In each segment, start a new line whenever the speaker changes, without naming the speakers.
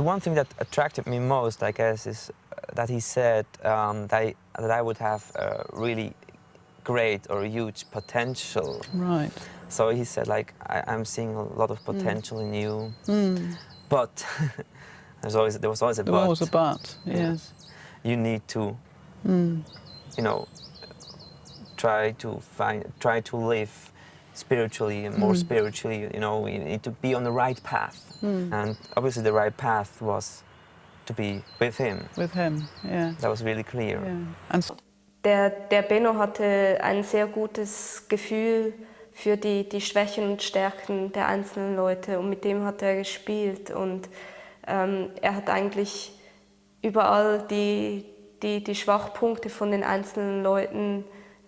The one thing that attracted me most, I guess, is that he said that I would have a really great or huge potential.
Right.
So he said, like, I'm seeing a lot of potential in you, but there was always a but.
There was a but, yes.
You need to, you know, try to live spiritually and more spiritually. You know, you need to be on the right path. And obviously the right path was to be with him.
With him, yeah.
That was really clear.
Yeah. And
Der Benno hatte ein sehr gutes Gefühl für die Schwächen und Stärken der einzelnen Leute und mit dem hat er gespielt und er hat eigentlich überall die Schwachpunkte von den einzelnen Leuten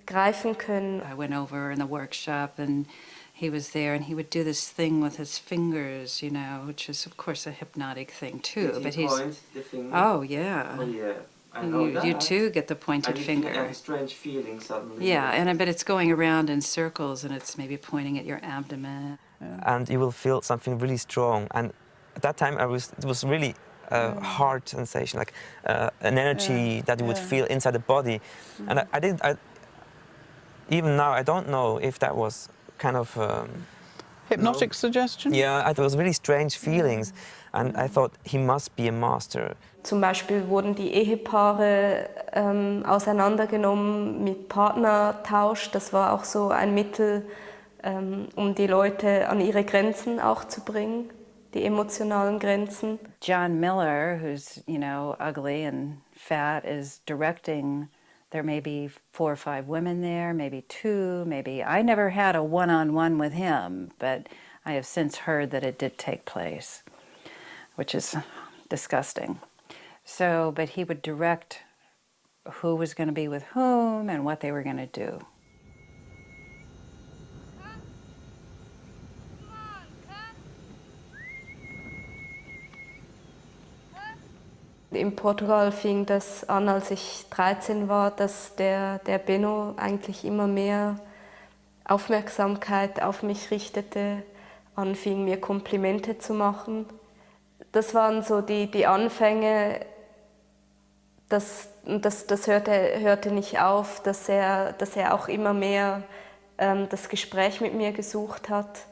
greifen können.
I went over in the workshop and he was there and he would do this thing with his fingers, you know, which is of course a hypnotic thing too.
Did
but
he
he's
point the finger?
Oh yeah.
Oh yeah. I know that.
You too get the pointed finger.
I have a strange feeling suddenly.
Yeah, but it's going around in circles and it's maybe pointing at your abdomen.
And you will feel something really strong. And at that time it was really a hard sensation, like an energy that you would feel inside the body. And even now I don't know if that was kind of
hypnotic suggestion?
Yeah, it was really strange feelings, and I thought he must be a master.
Zum Beispiel wurden die Ehepaare auseinandergenommen mit Partnertausch. Das war auch so ein Mittel, um die Leute an ihre Grenzen auch zu bringen, die emotionalen Grenzen.
John Miller, who's, you know, ugly and fat, is directing. There may be 4 or 5 women there, maybe 2, maybe. I never had a one-on-one with him, but I have since heard that it did take place, which is disgusting. So, but he would direct who was going to be with whom and what they were going to do.
In Portugal fing das an, als ich 13 war, dass der Benno eigentlich immer mehr Aufmerksamkeit auf mich richtete, anfing mir Komplimente zu machen. Das waren so die Anfänge, das hörte nicht auf, dass er auch immer mehr das Gespräch mit mir gesucht hat.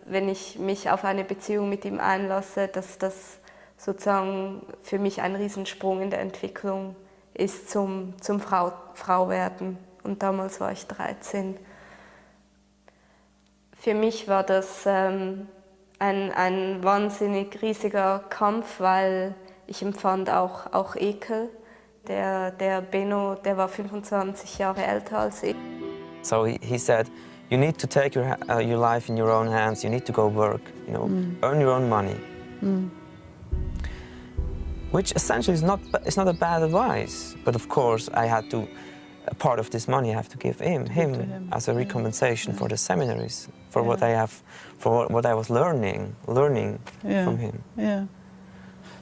Wenn ich mich auf eine Beziehung mit ihm einlasse, dass das sozusagen für mich ein Riesensprung in der Entwicklung ist zum Frauwerden. Und damals war ich 13. Für mich war das ein wahnsinnig riesiger Kampf, weil ich empfand auch Ekel. Der Benno, der war 25 Jahre älter als ich.
So he said, you need to take your life in your own hands. You need to go work, you know, earn your own money. Which essentially is not a bad advice, but of course I had to, a part of this money I have to give him as a recompensation for the seminaries, for what I was learning from him.
Yeah.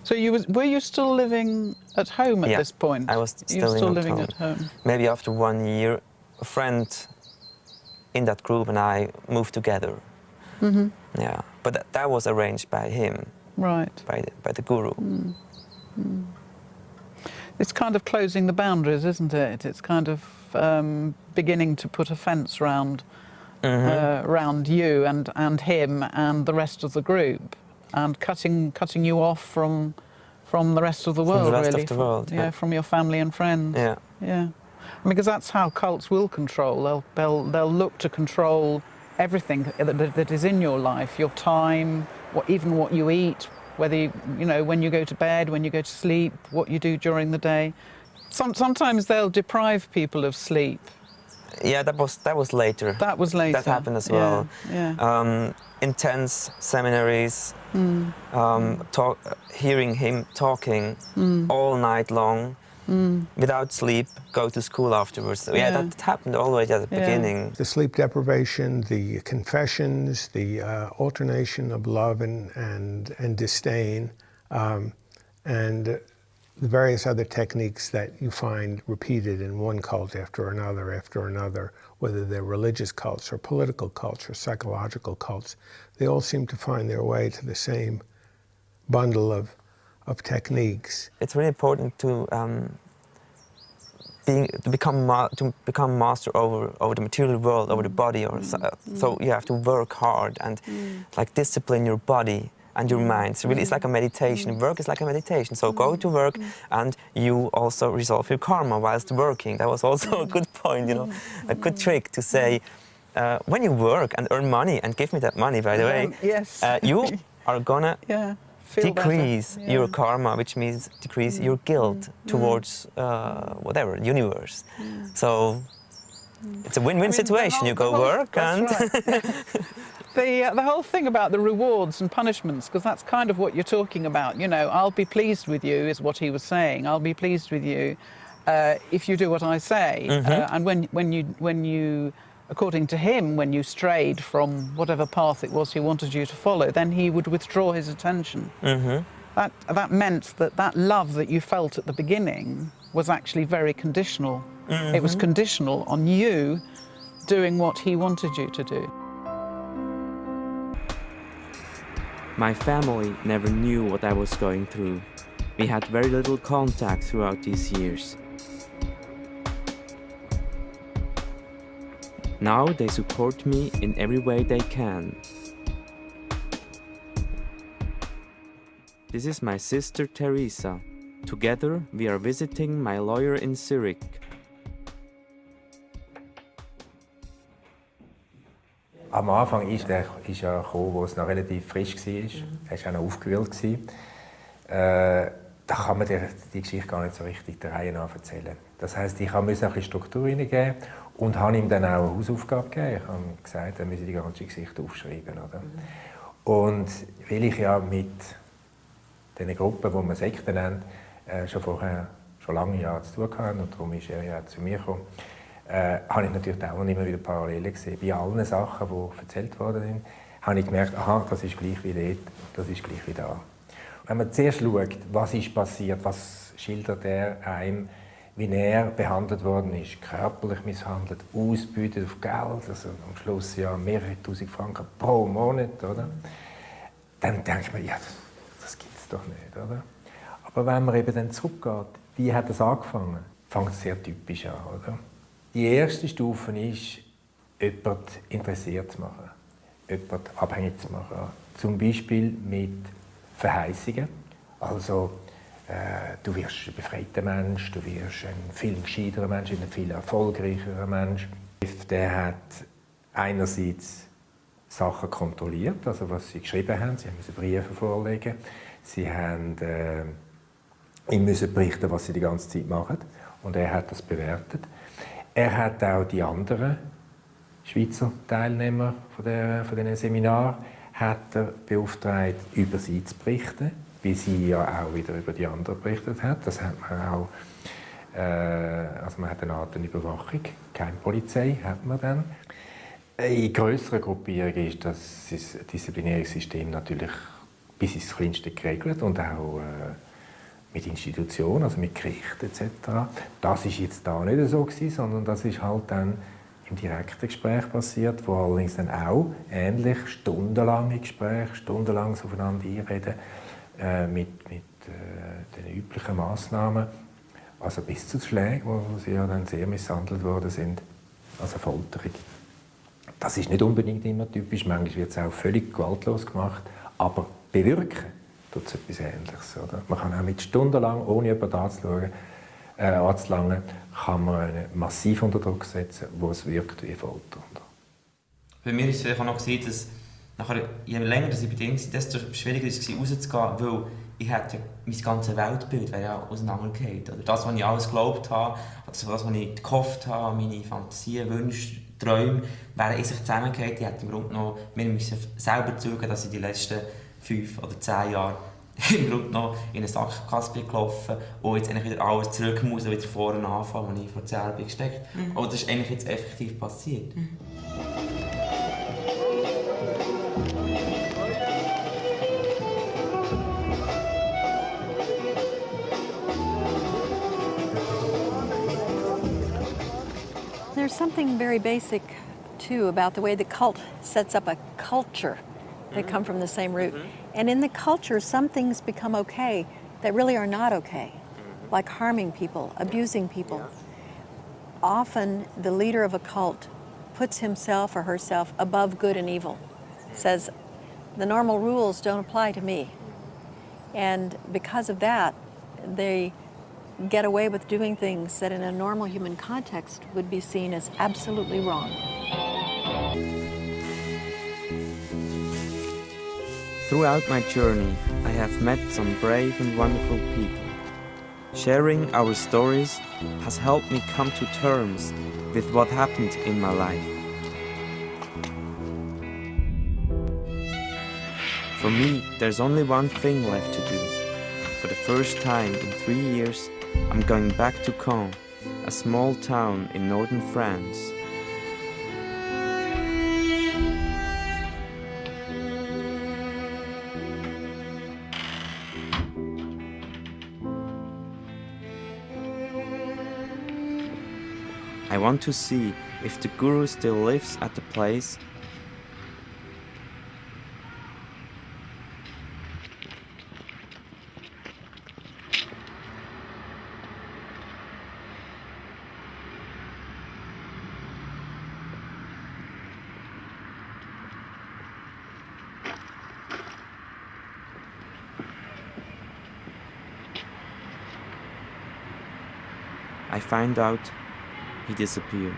So were you still living at home at this point?
I was still living at home. Maybe after 1 year, a friend in that group and I moved together. Yeah, but that was arranged by him.
Right.
By the guru.
It's kind of closing the boundaries, isn't it? It's kind of beginning to put a fence round you and him and the rest of the group, and cutting you off from the rest of the world,
from the rest
really.
Of the world,
yeah, from your family and friends.
Yeah.
Yeah. Because that's how cults will control. They'll look to control everything that is in your life, your time, even what you eat, whether you know, when you go to bed, when you go to sleep, what you do during the day. Sometimes they'll deprive people of sleep.
Yeah, that was later.
That was later.
That happened as well.
Yeah.
Intense seminaries, hearing him talking all night long, without sleep, go to school afterwards. So, yeah, that happened all the way at the beginning.
The sleep deprivation, the confessions, the alternation of love and disdain, and the various other techniques that you find repeated in one cult after another, whether they're religious cults or political cults or psychological cults, they all seem to find their way to the same bundle of techniques.
It's really important to become master over the material world, over the body, so you have to work hard and like discipline your body and your mind. So really, it's like a meditation. Work is like a meditation. So go to work, and you also resolve your karma whilst working. That was also a good point, you know, a good trick to say. When you work and earn money, and give me that money, by the way,
yes.
You are gonna
feel
decrease
better.
your karma, which means decrease your guilt towards whatever, universe. So it's a win-win situation. You go work and...
Right. The whole thing about the rewards and punishments, because that's kind of what you're talking about. You know, I'll be pleased with you, is what he was saying. I'll be pleased with you if you do what I say. And when you, according to him, when you strayed from whatever path it was he wanted you to follow, then he would withdraw his attention. That meant that love that you felt at the beginning was actually very conditional. It was conditional on you doing what he wanted you to do.
My family never knew what I was going through. We had very little contact throughout these years. Now they support me in every way they can. This is my sister Teresa. Together we are visiting my lawyer in Zurich.
Am Anfang ist er gekommen, wo es noch relativ frisch war. Er war auch noch aufgewühlt. Da kann man die Geschichte gar nicht so richtig der Reihe nach erzählen. Das heisst, ich musste ein bisschen Struktur hineingeben und habe ihm dann auch eine Hausaufgabe gegeben. Ich habe ihm gesagt, er müsse die ganze Geschichte aufschreiben. Oder? Und weil ich ja mit diesen Gruppen, die man Sekten nennt, schon lange Jahre zu tun hatte, und darum ist er ja zu mir gekommen, habe ich natürlich auch immer wieder Parallelen gesehen. Bei allen Sachen, die erzählt worden sind, habe ich gemerkt, aha, das ist gleich wie dort, das ist gleich wie da. Wenn man zuerst schaut, was ist passiert, was schildert er einem, wie er behandelt worden ist, körperlich misshandelt, ausgebeutet auf Geld, also am Schluss ja mehrere tausend Franken pro Monat, oder? Dann denkt man, ja, das gibt es doch nicht, oder? Aber wenn man eben dann zurückgeht, wie hat es angefangen, fängt es sehr typisch an, oder? Die erste Stufe ist, jemanden interessiert zu machen, jemanden abhängig zu machen. Zum Beispiel mit Verheißungen. Also, du wirst ein befreiter Mensch, du wirst ein viel gescheiterer Mensch, ein viel erfolgreicherer Mensch. Der hat einerseits Sachen kontrolliert, also was sie geschrieben haben. Sie mussten Briefe vorlegen. Sie haben ihm müssen berichten, was sie die ganze Zeit machen. Und er hat das bewertet. Er hat auch die anderen Schweizer Teilnehmer von diesen Seminaren beauftragt, über sie zu berichten, wie sie ja auch wieder über die anderen berichtet hat. Das hat man auch, also man hat eine Art Überwachung, keine Polizei hat man dann. In grösseren Gruppierungen ist das Disziplinierungssystem natürlich bis ins Kleinste geregelt und auch mit Institutionen, also mit Gerichten etc. Das war jetzt da nicht so gewesen, sondern das ist halt dann im direkten Gespräch passiert, wo allerdings dann auch ähnlich stundenlange Gespräche, stundenlang aufeinander einreden mit den üblichen Massnahmen, also bis zu Schlägen, wo sie ja dann sehr misshandelt worden sind, also Folterung. Das ist nicht unbedingt immer typisch, manchmal wird es auch völlig gewaltlos gemacht, aber bewirken tut es etwas Ähnliches. Oder? Man kann auch mit stundenlang, ohne jemanden anzulangen, kann man massiv unter Druck setzen, wo es wirkt wie Folter.
Bei mir war es vielleicht auch noch, dass nachher, je länger ich bei denen war, desto schwieriger war es rauszugehen, weil ich hätte mein ganzes Weltbild wäre ja auseinandergefallen. Oder das, was ich alles geglaubt habe, das, was ich gehofft habe, meine Fantasien, Wünsche, Träume, wären in sich zusammengefallen. Ich hätte im Grunde noch, wir müssen selber zugeben, dass ich die letzten 5 oder 10 Jahre im Grunde noch in eine Sackgasse gelaufen und jetzt eigentlich wieder alles zurück muss und wieder vorne anfangen, wo ich vor 10 Jahren gesteckt bin. Aber das ist eigentlich jetzt effektiv passiert.
There's something very basic, too, about the way the cult sets up a culture. They come from the same root. And in the culture, some things become okay that really are not okay, like harming people, abusing people. Often the leader of a cult puts himself or herself above good and evil, says, the normal rules don't apply to me. And because of that, they get away with doing things that in a normal human context would be seen as absolutely wrong.
Throughout my journey, I have met some brave and wonderful people. Sharing our stories has helped me come to terms with what happened in my life. For me, there's only one thing left to do. For the first time in 3 years, I'm going back to Caen, a small town in northern France. I want to see if the guru still lives at the place. I find out he disappeared.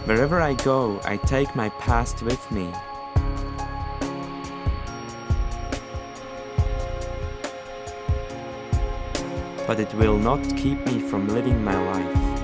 Wherever I go, I take my past with me. But it will not keep me from living my life.